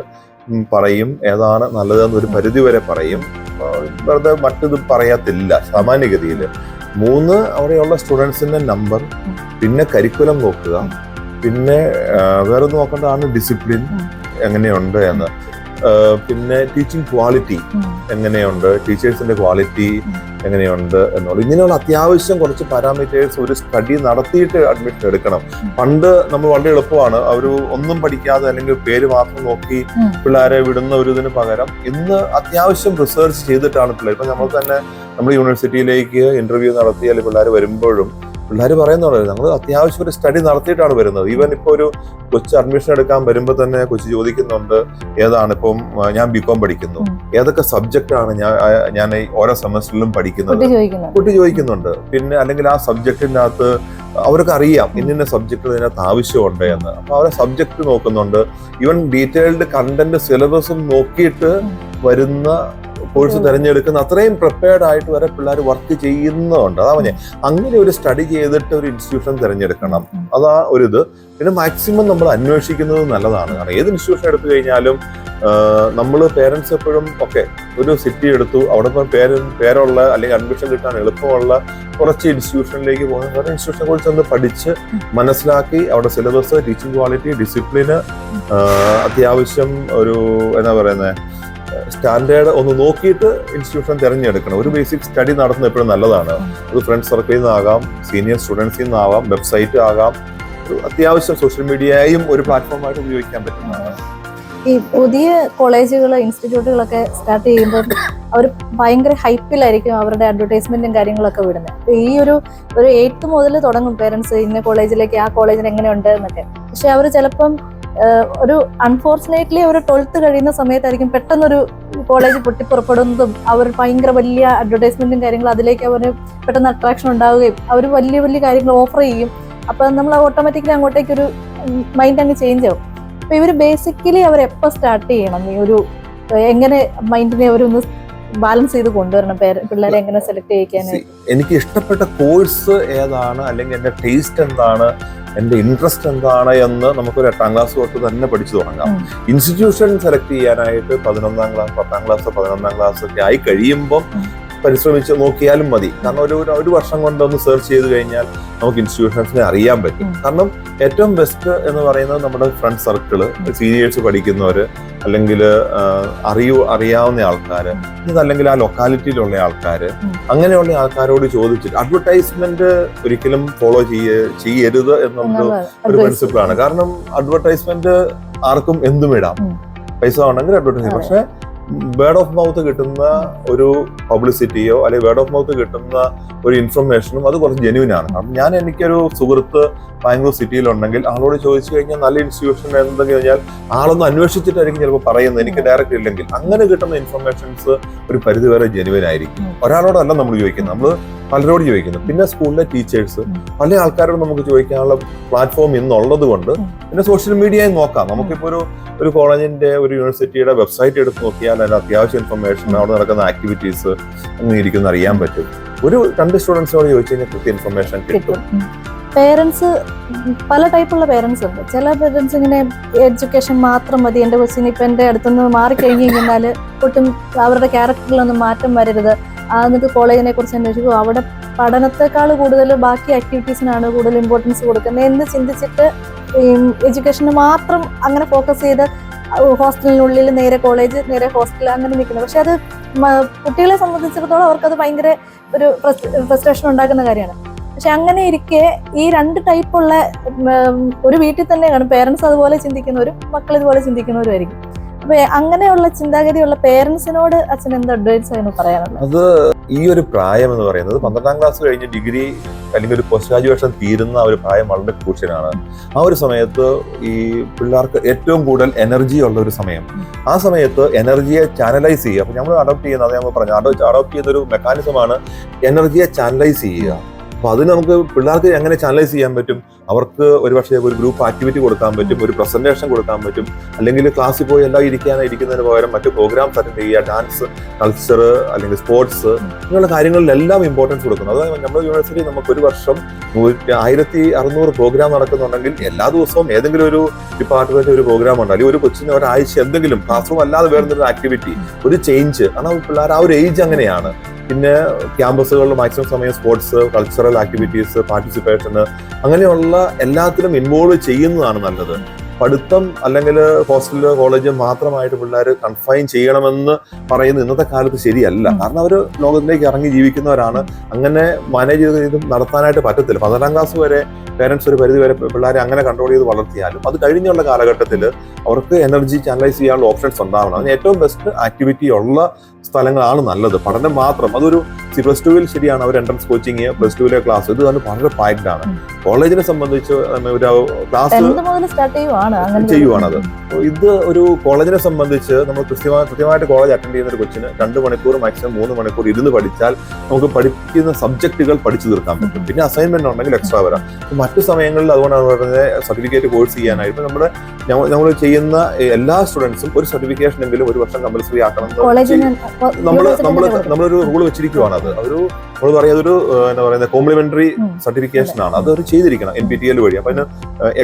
പറയും ഏതാണ് നല്ലതെന്ന് ഒരു പരിധി വരെ പറയും, വെറുതെ മറ്റത് പറയത്തില്ല സാമാന്യഗതിയിൽ. 3 അവിടെയുള്ള സ്റ്റുഡൻസിന്റെ നമ്പർ, പിന്നെ കരിക്കുലം നോക്കുക, പിന്നെ വേറെ നോക്കേണ്ടതാണ് ഡിസിപ്ലിൻ എങ്ങനെയുണ്ട് എന്ന്, പിന്നെ ടീച്ചിങ് ക്വാളിറ്റി എങ്ങനെയുണ്ട്, ടീച്ചേഴ്സിന്റെ ക്വാളിറ്റി എങ്ങനെയുണ്ട് എന്നുള്ളത്. ഇങ്ങനെയുള്ള അത്യാവശ്യം കുറച്ച് പാരാമീറ്റേഴ്സ് ഒരു സ്റ്റഡി നടത്തിയിട്ട് അഡ്മിഷൻ എടുക്കണം. പണ്ട് നമ്മൾ വളരെ എളുപ്പമാണ്, ഒന്നും പഠിക്കാതെ അല്ലെങ്കിൽ പേര് മാത്രം നോക്കി പിള്ളേരെ വിടുന്ന ഒരു ഇതിന് പകരം ഇന്ന് അത്യാവശ്യം റിസർച്ച് ചെയ്തിട്ടാണ് പിള്ളേർ. ഇപ്പൊ നമ്മൾ തന്നെ നമ്മുടെ യൂണിവേഴ്സിറ്റിയിലേക്ക് ഇന്റർവ്യൂ നടത്തി അല്ലെങ്കിൽ പിള്ളേർ വരുമ്പോഴും പിള്ളേർ പറയുന്നുള്ളത് ഞങ്ങൾ അത്യാവശ്യം ഒരു സ്റ്റഡി നടത്തിയിട്ടാണ് വരുന്നത്. ഈവൻ ഇപ്പോൾ ഒരു കൊച്ചു അഡ്മിഷൻ എടുക്കാൻ വരുമ്പോൾ തന്നെ കൊച്ചു ചോദിക്കുന്നുണ്ട് ഏതാണ്, ഇപ്പം ഞാൻ BCom പഠിക്കുന്നു, ഏതൊക്കെ സബ്ജക്റ്റ് ആണ് ഞാൻ ഓരോ സെമസ്റ്ററിലും പഠിക്കുന്നത് കുട്ടി ചോദിക്കുന്നുണ്ട്. പിന്നെ അല്ലെങ്കിൽ ആ സബ്ജക്റ്റിൻ്റെ അകത്ത് അവർക്ക് അറിയാം ഇന്ന സബ്ജക്റ്റ് ഇതിനകത്ത് ആവശ്യമുണ്ട് എന്ന്. അപ്പൊ അവരെ സബ്ജക്ട് നോക്കുന്നുണ്ട്. ഈവൻ ഡീറ്റെയിൽഡ് കണ്ടന്റ് സിലബസും നോക്കിയിട്ട് വരുന്ന കോഴ്സ് തിരഞ്ഞെടുക്കുന്ന അത്രയും പ്രിപ്പയർഡ് ആയിട്ട് വരെ പിള്ളേർ വർക്ക് ചെയ്യുന്നുണ്ട്. അതാ പറഞ്ഞേ, അങ്ങനെ ഒരു സ്റ്റഡി ചെയ്തിട്ട് ഒരു ഇൻസ്റ്റിറ്റ്യൂഷൻ തിരഞ്ഞെടുക്കണം. അതാ ഒരു ഇത്. പിന്നെ മാക്സിമം നമ്മൾ അന്വേഷിക്കുന്നത് നല്ലതാണ്. കാരണം ഏത് ഇൻസ്റ്റിറ്റ്യൂഷൻ എടുത്തു കഴിഞ്ഞാലും നമ്മൾ പേരൻസ് എപ്പോഴും ഒരു സിറ്റി എടുത്തു, അവിടെ പേരുള്ള അല്ലെങ്കിൽ അഡ്മിഷൻ കിട്ടാൻ എളുപ്പമുള്ള കുറച്ച് ഇൻസ്റ്റിറ്റ്യൂഷനിലേക്ക് പോകുന്ന കുറേ ഇൻസ്റ്റിറ്റ്യൂഷനെ കുറിച്ച് ഒന്ന് പഠിച്ച് മനസ്സിലാക്കി അവിടെ സിലബസ്, ടീച്ചിങ് ക്വാളിറ്റി, ഡിസിപ്ലിന്, അത്യാവശ്യം ഒരു എന്താ പറയുന്നത് സ്റ്റാൻഡേർഡ് ഒന്ന് നോക്കിയിട്ട് ഇൻസ്റ്റിറ്റ്യൂഷൻ തിരഞ്ഞെടുക്കണം. ഒരു ബേസിക് സ്റ്റഡി നടത്തുന്നത് എപ്പോഴും നല്ലതാണ്. അത് ഫ്രണ്ട് സർക്കിളിൽ നിന്നാകാം, സീനിയർ സ്റ്റുഡൻസിൽ നിന്നാവാം, വെബ്സൈറ്റ് ആകാം, അത്യാവശ്യം സോഷ്യൽ മീഡിയയും ഒരു പ്ലാറ്റ്ഫോമായിട്ട് ഉപയോഗിക്കാൻ പറ്റുന്നതാണ്. ഈ പുതിയ കോളേജുകൾ, ഇൻസ്റ്റിറ്റ്യൂട്ടുകളൊക്കെ സ്റ്റാർട്ട് ചെയ്യുമ്പോൾ അവർ ഭയങ്കര ഹൈപ്പിലായിരിക്കും അവരുടെ അഡ്വർടൈസ്മെന്റും കാര്യങ്ങളൊക്കെ വിടുന്നത്. അപ്പൊ ഈ ഒരു 8th മുതൽ തുടങ്ങും പേരൻസ് ഇന്ന കോളേജിലേക്ക്, ആ കോളേജിൽ എങ്ങനെയുണ്ട് എന്നൊക്കെ. പക്ഷെ അവർ ചിലപ്പം ഒരു അൺഫോർച്ചുനേറ്റ്ലി ഒരു 12th കഴിയുന്ന സമയത്തായിരിക്കും പെട്ടെന്നൊരു കോളേജ് പൊട്ടിപ്പുറപ്പെടുന്നതും അവർ ഭയങ്കര വലിയ അഡ്വർടൈസ്മെന്റും കാര്യങ്ങളും അതിലേക്ക് അവർ പെട്ടെന്ന് അട്രാക്ഷൻ ഉണ്ടാവുകയും അവർ വലിയ വലിയ കാര്യങ്ങൾ ഓഫർ ചെയ്യും. അപ്പൊ നമ്മൾ ഓട്ടോമാറ്റിക്കലി അങ്ങോട്ടേക്ക് ഒരു മൈൻഡ് അങ്ങ് ചേഞ്ച് ആവും. അപ്പൊ ഇവർ ബേസിക്കലി അവർ എപ്പോൾ സ്റ്റാർട്ട് ചെയ്യണം, ഈ ഒരു എങ്ങനെ മൈൻഡിനെ അവരൊന്ന് ബാലൻസ് ചെയ്ത് കൊണ്ടുവരണം, പിള്ളേരെ എങ്ങനെ സെലക്ട് ചെയ്യിക്കാനായിട്ട്? എനിക്ക് ഇഷ്ടപ്പെട്ട കോഴ്സ് ഏതാണ്, അല്ലെങ്കിൽ എന്റെ ടേസ്റ്റ് എന്താണ്, എന്റെ ഇൻട്രസ്റ്റ് എന്താണ് എന്ന് നമുക്കൊരു 8ാം ക്ലാസ് തൊട്ട് തന്നെ പഠിച്ചു തുടങ്ങാം. ഇൻസ്റ്റിറ്റ്യൂഷൻ സെലക്ട് ചെയ്യാനായിട്ട് 11ാം ക്ലാസ്, 10ാം ക്ലാസ്, 11ാം ക്ലാസ് ഒക്കെ ആയി കഴിയുമ്പോൾ പരിശ്രമിച്ച് നോക്കിയാലും മതി. കാരണം ഒരു വർഷം കൊണ്ട് ഒന്ന് സെർച്ച് ചെയ്ത് കഴിഞ്ഞാൽ നമുക്ക് ഇൻസ്റ്റിറ്റ്യൂഷൻസിനെ അറിയാൻ പറ്റും. കാരണം ഏറ്റവും ബെസ്റ്റ് എന്ന് പറയുന്നത് നമ്മുടെ ഫ്രണ്ട് സർക്കിള്, സീനിയേഴ്സ് പഠിക്കുന്നവര്, അല്ലെങ്കിൽ അറിയാവുന്ന ആൾക്കാര്, ഇതല്ലെങ്കിൽ ആ ലൊക്കാലിറ്റിയിലുള്ള ആൾക്കാര്, അങ്ങനെയുള്ള ആൾക്കാരോട് ചോദിച്ചിട്ട് അഡ്വർടൈസ്മെന്റ് ഒരിക്കലും ഫോളോ ചെയ്യരുത് എന്നുള്ള ഒരു പ്രിൻസിപ്പിളാണ്. കാരണം അഡ്വർടൈസ്മെന്റ് ആർക്കും എന്തും ഇടാം, പൈസ ഉണ്ടെങ്കിൽ അഡ്വർടൈസ്മെന്റ്. പക്ഷെ വേർഡ് ഓഫ് മൗത്ത് കിട്ടുന്ന ഒരു പബ്ലിസിറ്റിയോ അല്ലെങ്കിൽ വേർഡ് ഓഫ് മൗത്ത് കിട്ടുന്ന ഒരു ഇൻഫർമേഷനും അത് കുറച്ച് ജെന്യൂൻ ആണ്. കാരണം എനിക്കൊരു സുഹൃത്ത് ബാംഗ്ലൂർ സിറ്റിയിലുണ്ടെങ്കിൽ ആളോട് ചോദിച്ചു കഴിഞ്ഞാൽ നല്ല ഇൻസ്റ്റിറ്റ്യൂഷൻ എന്തെങ്കിലും കഴിഞ്ഞാൽ ആളൊന്ന് അന്വേഷിച്ചിട്ടായിരിക്കും ചിലപ്പോൾ പറയുന്നത്, എനിക്ക് ഡയറക്റ്റ് ഇല്ലെങ്കിൽ. അങ്ങനെ കിട്ടുന്ന ഇൻഫർമേഷൻസ് ഒരു പരിധിവരെ ജെന്യൂൻ ആയിരിക്കും. ഒരാളോടല്ല നമ്മൾ ചോദിക്കുന്നത്, നമ്മൾ പലരോട് ചോദിക്കുന്നു. പിന്നെ സ്കൂളിലെ ടീച്ചേഴ്സ്, പല ആൾക്കാരോട് നമുക്ക് ചോദിക്കാനുള്ള പ്ലാറ്റ്ഫോം ഇന്നുള്ളത് കൊണ്ട് പിന്നെ സോഷ്യൽ മീഡിയയും നോക്കാം. നമുക്കിപ്പോൾ ഒരു കോളേജിന്റെ, ഒരു യൂണിവേഴ്സിറ്റിയുടെ വെബ്സൈറ്റ് എടുത്ത് നോക്കിയാൽ അതിന് അത്യാവശ്യം ഇൻഫർമേഷൻ, അവിടെ നടക്കുന്ന ആക്ടിവിറ്റീസ് അങ്ങനെ ഇരിക്കുന്ന അറിയാൻ പറ്റും. ഒരു 2 സ്റ്റുഡൻസിനോട് ചോദിച്ചു കഴിഞ്ഞാൽ കൃത്യ ഇൻഫർമേഷൻ കിട്ടും. പേരൻസ് പല ടൈപ്പുള്ള പേരൻസ് ഉണ്ട്. ചില പേരൻസ് ഇങ്ങനെ എഡ്യൂക്കേഷൻ മാത്രം മതി, എൻ്റെ കൊച്ചിന് ഇപ്പം എൻ്റെ അടുത്തുനിന്ന് മാറിക്കഴിഞ്ഞ് കഴിഞ്ഞാൽ ഒട്ടും അവരുടെ ക്യാരക്ടറിലൊന്നും മാറ്റം വരരുത്, എന്നിട്ട് കോളേജിനെ കുറിച്ച് അന്വേഷിക്കും, അവിടെ പഠനത്തെക്കാൾ കൂടുതൽ ബാക്കി ആക്ടിവിറ്റീസിനാണ് കൂടുതൽ ഇമ്പോർട്ടൻസ് കൊടുക്കുന്നത് എന്ന് ചിന്തിച്ചിട്ട് എഡ്യൂക്കേഷന് മാത്രം അങ്ങനെ ഫോക്കസ് ചെയ്ത് ഹോസ്റ്റലിനുള്ളിൽ നേരെ കോളേജ്, നേരെ ഹോസ്റ്റൽ അങ്ങനെ നിൽക്കുന്നത്. പക്ഷെ അത് കുട്ടികളെ സംബന്ധിച്ചിടത്തോളം അവർക്കത് ഭയങ്കര ഒരു ഫ്രസ്ട്രേഷൻ ഉണ്ടാക്കുന്ന കാര്യമാണ്. പക്ഷെ അങ്ങനെ ഇരിക്കെ ഈ 2 ടൈപ്പുള്ള ഒരു വീട്ടിൽ തന്നെ കാണും. പേരൻസ് അതുപോലെ ചിന്തിക്കുന്നവരും മക്കൾ ഇതുപോലെ ചിന്തിക്കുന്നവരും. അപ്പൊ അങ്ങനെയുള്ള ചിന്താഗതിയുള്ള പേരൻസിനോട് അച്ഛൻ എന്ത് അഡ്വൈസ് ആണ് പറയാനുള്ളത്? അത് ഈ ഒരു പ്രായം എന്ന് പറയുന്നത് 12ാം ക്ലാസ് കഴിഞ്ഞ് ഡിഗ്രി അല്ലെങ്കിൽ ഒരു പോസ്റ്റ് ഗ്രാജുവേഷൻ തീരുന്ന ഒരു പ്രായം വളരെ ക്രൂഷ്യലാണ്. ആ ഒരു സമയത്ത് ഈ പിള്ളേർക്ക് ഏറ്റവും കൂടുതൽ എനർജി ഉള്ള ഒരു സമയം. ആ സമയത്ത് എനർജിയെ ചാനലൈസ് ചെയ്യുക. അപ്പൊ നമ്മൾ അഡോപ്റ്റ് ചെയ്യുന്ന, അത് നമ്മൾ പറഞ്ഞു, അഡോപ്റ്റ് ചെയ്യുന്ന ഒരു മെക്കാനിസമാണ് എനർജിയെ ചാനലൈസ് ചെയ്യുക. അപ്പൊ അത് നമുക്ക് പിള്ളേർക്ക് എങ്ങനെ ചാനലൈസ് ചെയ്യാൻ പറ്റും? അവർക്ക് ഒരുപക്ഷെ ഒരു ഗ്രൂപ്പ് ആക്ടിവിറ്റി കൊടുക്കാൻ പറ്റും, ഒരു പ്രസന്റേഷൻ കൊടുക്കാൻ പറ്റും, അല്ലെങ്കിൽ ക്ലാസ്സിൽ പോയി എല്ലാം ഇരിക്കുന്നതിന് പകരം മറ്റു പ്രോഗ്രാംസ് അറ്റൻഡ് ചെയ്യുക, ഡാൻസ്, കൾച്ചർ അല്ലെങ്കിൽ സ്പോർട്സ്, ഇങ്ങനെയുള്ള കാര്യങ്ങളിലെല്ലാം ഇമ്പോർട്ടൻസ് കൊടുക്കുന്നു. അതായത് നമ്മുടെ യൂണിവേഴ്സിറ്റി നമുക്ക് ഒരു വർഷം 1600 പ്രോഗ്രാം നടക്കുന്നുണ്ടെങ്കിൽ എല്ലാ ദിവസവും ഏതെങ്കിലും ഒരു ഡിപ്പാർട്ട്മെന്റ് ഒരു പ്രോഗ്രാം ഉണ്ട്, അല്ലെങ്കിൽ ഒരു കൊച്ചിന് ഒരാഴ്ച എന്തെങ്കിലും ക്ലാസ് റൂം അല്ലാതെ വേറൊരു ആക്ടിവിറ്റി, ഒരു ചേഞ്ച്. കാരണം പിള്ളേർ ആ ഒരു ഏജ് അങ്ങനെയാണ്. പിന്നെ ക്യാമ്പസുകളിൽ മാക്സിമം സമയം സ്പോർട്സ്, കൾച്ചറൽ ആക്ടിവിറ്റീസ്, പാർട്ടിസിപ്പേഷന്, അങ്ങനെയുള്ള എല്ലാത്തിലും ഇൻവോൾവ് ചെയ്യുന്നതാണ് നല്ലത്. പഠിത്തം അല്ലെങ്കിൽ ഹോസ്റ്റല്, കോളേജ് മാത്രമായിട്ട് പിള്ളേർ കൺഫൈൻ ചെയ്യണമെന്ന് പറയുന്നത് ഇന്നത്തെ കാലത്ത് ശരിയല്ല. കാരണം അവർ ലോകത്തിലേക്ക് ഇറങ്ങി ജീവിക്കുന്നവരാണ്. അങ്ങനെ മാനേജ് ചെയ്ത് നടത്താനായിട്ട് പറ്റത്തില്ല. 12ാം ക്ലാസ് വരെ പേരൻസ് ഒരു പരിധി വരെ പിള്ളേരെ അങ്ങനെ കൺട്രോൾ ചെയ്ത് വളർത്തിയാലും അത് കഴിഞ്ഞുള്ള കാലഘട്ടത്തിൽ അവർക്ക് എനർജി ചാനലൈസ് ചെയ്യാനുള്ള ഓപ്ഷൻസ് ഉണ്ടാവണം. അതിന് ഏറ്റവും ബെസ്റ്റ് ആക്ടിവിറ്റി ഉള്ള സ്ഥലങ്ങളാണ് നല്ലത്. പഠനം മാത്രം അതൊരു +2 ശരിയാണ്, അവർ എൻട്രൻസ് കോച്ചിങ്, +2 ക്ലാസ്, ഇത് തന്നെ വളരെ പാക്ഡ് ആണ്. കോളേജിനെ സംബന്ധിച്ച് ഒരു ക്ലാസ് ചെയ്യുവാണത്. ഇത് ഒരു കോളേജിനെ സംബന്ധിച്ച് നമ്മൾ കൃത്യമായിട്ട് കോളേജ് അറ്റൻഡ് ചെയ്യുന്ന ഒരു കൊച്ചിന് 2 മണിക്കൂർ മാക്സിമം 3 മണിക്കൂർ ഇരുന്ന് പഠിച്ചാൽ നമുക്ക് പഠിക്കുന്ന സബ്ജക്റ്റുകൾ പഠിച്ചു തീർക്കാൻ പറ്റും. പിന്നെ അസൈൻമെന്റ് ഉണ്ടെങ്കിൽ എക്സ്ട്രാ വരാം. മറ്റു സമയങ്ങളിൽ അതുകൊണ്ടാണ് പറയുന്നത് സർട്ടിഫിക്കറ്റ് കോഴ്സ് ചെയ്യാനായിട്ട് നമ്മൾ ചെയ്യുന്ന എല്ലാ സ്റ്റുഡൻസും ഒരു സർട്ടിഫിക്കേഷൻ എങ്കിലും ഒരു വർഷം കമ്പൽസറി ആക്കണം. നമ്മളൊരു റൂൾ വെച്ചിരിക്കുവാണ്. അത് അതൊരു നമ്മൾ പറയാം അതൊരു എന്താ പറയുന്നത് കോംപ്ലിമെന്ററി സർട്ടിഫിക്കേഷൻ ആണ്. അത് അവർ ചെയ്തിരിക്കണം NPTEL വഴി. അപ്പൊ അതിന്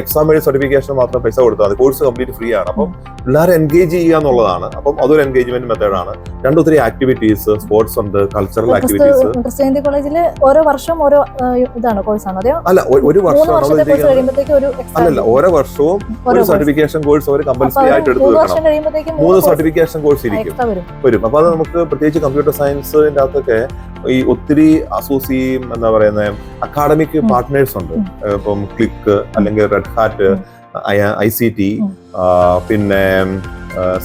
എക്സാം വഴി സർട്ടിഫിക്കേഷൻ മാത്രം പൈസ കൊടുത്താൽ മതി. കോഴ്സ് കംപ്ലീറ്റ് ഫ്രീ ആണ്. അപ്പം പിള്ളേരെ എൻഗേജ് ചെയ്യുക എന്നുള്ളതാണ്. അപ്പം അതൊരു എൻഗേജ്മെന്റ് മെത്തേഡാണ്. ഒത്തിരി ആക്ടിവിറ്റീസ്, സ്പോർട്സ് ഉണ്ട്, കൾച്ചറൽ ആക്ടിവിറ്റീസ്. ക്രിസ്ത്യാനിറ്റി കോളേജിൽ ഓരോ വർഷം ഓരോ ഇതാണ് കോഴ്സാണ്. അതെയോ? അല്ല, ഒരു വർഷം അല്ലല്ല, ഓരോ വർഷവും ഒരു സർട്ടിഫിക്കേഷൻ കോഴ്സ് അവർ കമ്പൽസറി ആയിട്ട് എടുത്ത് വെക്കണം. 3 സർട്ടിഫിക്കേഷൻ കോഴ്സ് ഇരിക്കും വരും. അപ്പൊ അത് നമുക്ക് പ്രത്യേകിച്ച് കമ്പ്യൂട്ടർ സയൻസിന്റെ അകത്തൊക്കെ ഈ ഒത്തിരി അസോസിയേയും എന്താ പറയുന്നത് അക്കാഡമിക് പാർട്ട്നേഴ്സ് ഉണ്ട്. ഇപ്പം ക്ലിക്ക് അല്ലെങ്കിൽ റെഡ് ഹാറ്റ്, ICT, പിന്നെ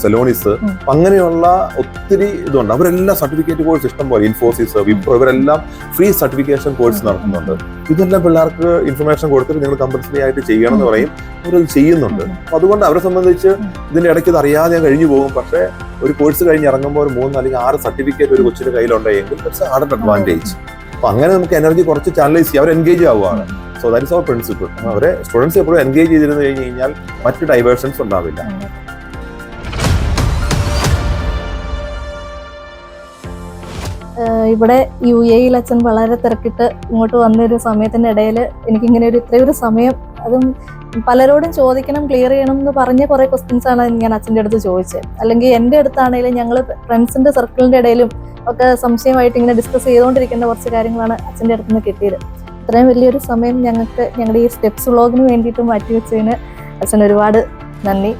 സെലോണിസ്, അങ്ങനെയുള്ള ഒത്തിരി ഇതുണ്ട്. അവരെല്ലാം സർട്ടിഫിക്കറ്റ് കോഴ്സ് ഇഷ്ടം പോലെ, ഇൻഫോസിസ്, വിപ്രോ, ഇവരെല്ലാം ഫ്രീ സർട്ടിഫിക്കേഷൻ കോഴ്സ് നടത്തുന്നുണ്ട്. ഇതെല്ലാം പിള്ളേർക്ക് ഇൻഫർമേഷൻ കൊടുത്തിട്ട് നിങ്ങൾ കമ്പൽസറി ആയിട്ട് ചെയ്യണം എന്ന് പറയും. അവരത് ചെയ്യുന്നുണ്ട്. അപ്പൊ അതുകൊണ്ട് അവരെ സംബന്ധിച്ച് ഇതിന്റെ ഇടയ്ക്ക് ഇത് അറിയാതെ കഴിഞ്ഞു പോകും. പക്ഷേ ഒരു കോഴ്സ് കഴിഞ്ഞ് ഇറങ്ങുമ്പോൾ ഒരു 3 അല്ലെങ്കിൽ 6 സർട്ടിഫിക്കറ്റ് ഒരു കൊച്ചിന്റെ കയ്യിലുണ്ടെങ്കിൽ ദാറ്റ്സ് ആഡഡ് അഡ്വാൻറ്റേജ്. അപ്പൊ അങ്ങനെ നമുക്ക് എനർജി കുറച്ച് ചാനലൈസ് ചെയ്യാം. അവർ എൻഗേജ് ആവുകയാണ്. സോ ദാറ്റ് ഇസ് അവർ പ്രിൻസിപ്പിൾ. അവരെ സ്റ്റുഡൻസ് എപ്പോഴും എൻഗേജ് ചെയ്തിരുന്നു കഴിഞ്ഞ് കഴിഞ്ഞാൽ മറ്റ് ഡൈവേർഷൻസ് ഉണ്ടാവില്ല. ഇവിടെ UAE അച്ഛൻ വളരെ തിരക്കിട്ട് ഇങ്ങോട്ട് വന്നൊരു സമയത്തിന്റെ ഇടയിൽ എനിക്കിങ്ങനെ ഇത്രയൊരു സമയം, അതും പലരോടും ചോദിക്കണം, ക്ലിയർ ചെയ്യണം എന്ന് പറഞ്ഞ കുറെ ക്വസ്റ്റ്യൻസ് ആണ് ഞാൻ അച്ഛൻ്റെ അടുത്ത് ചോദിച്ചത്. അല്ലെങ്കിൽ എൻ്റെ അടുത്താണെങ്കിലും ഞങ്ങൾ ഫ്രണ്ട്സിന്റെ സർക്കിളിന്റെ ഇടയിലും ഒക്കെ സംശയമായിട്ട് ഇങ്ങനെ ഡിസ്കസ് ചെയ്തുകൊണ്ടിരിക്കുന്ന കുറച്ച് കാര്യങ്ങളാണ് അച്ഛൻ്റെ അടുത്ത് നിന്ന് കിട്ടിയത്. ഇത്രയും വലിയൊരു സമയം ഞങ്ങളുടെ ഈ സ്റ്റെപ്സ് വ്ളോഗിന് വേണ്ടിയിട്ട് മാറ്റിവെച്ചതിന് അച്ഛൻ ഒരുപാട് നന്ദി.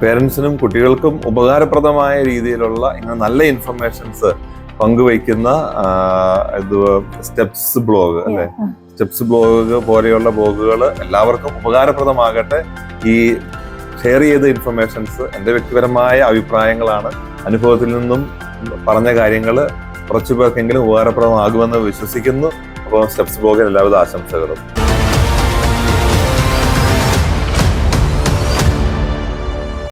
പേരൻസിനും കുട്ടികൾക്കും ഉപകാരപ്രദമായ രീതിയിലുള്ള ഇങ്ങനെ നല്ല ഇൻഫർമേഷൻസ് പങ്കുവയ്ക്കുന്ന സ്റ്റെപ്സ് ബ്ലോഗ് അല്ലെ, സ്റ്റെപ്സ് ബ്ലോഗ് പോലെയുള്ള ബ്ലോഗുകൾ എല്ലാവർക്കും ഉപകാരപ്രദമാകട്ടെ. ഈ ഷെയർ ചെയ്ത ഇൻഫർമേഷൻസ് എൻ്റെ വ്യക്തിപരമായ അഭിപ്രായങ്ങളാണ്. അനുഭവത്തിൽ നിന്നും പറഞ്ഞ കാര്യങ്ങൾ കുറച്ചു പേർക്കെങ്കിലും ഉപകാരപ്രദമാകുമെന്ന് വിശ്വസിക്കുന്നു. അപ്പോൾ സ്റ്റെപ്സ് ബ്ലോഗിന് എല്ലാവിധ ആശംസകളും.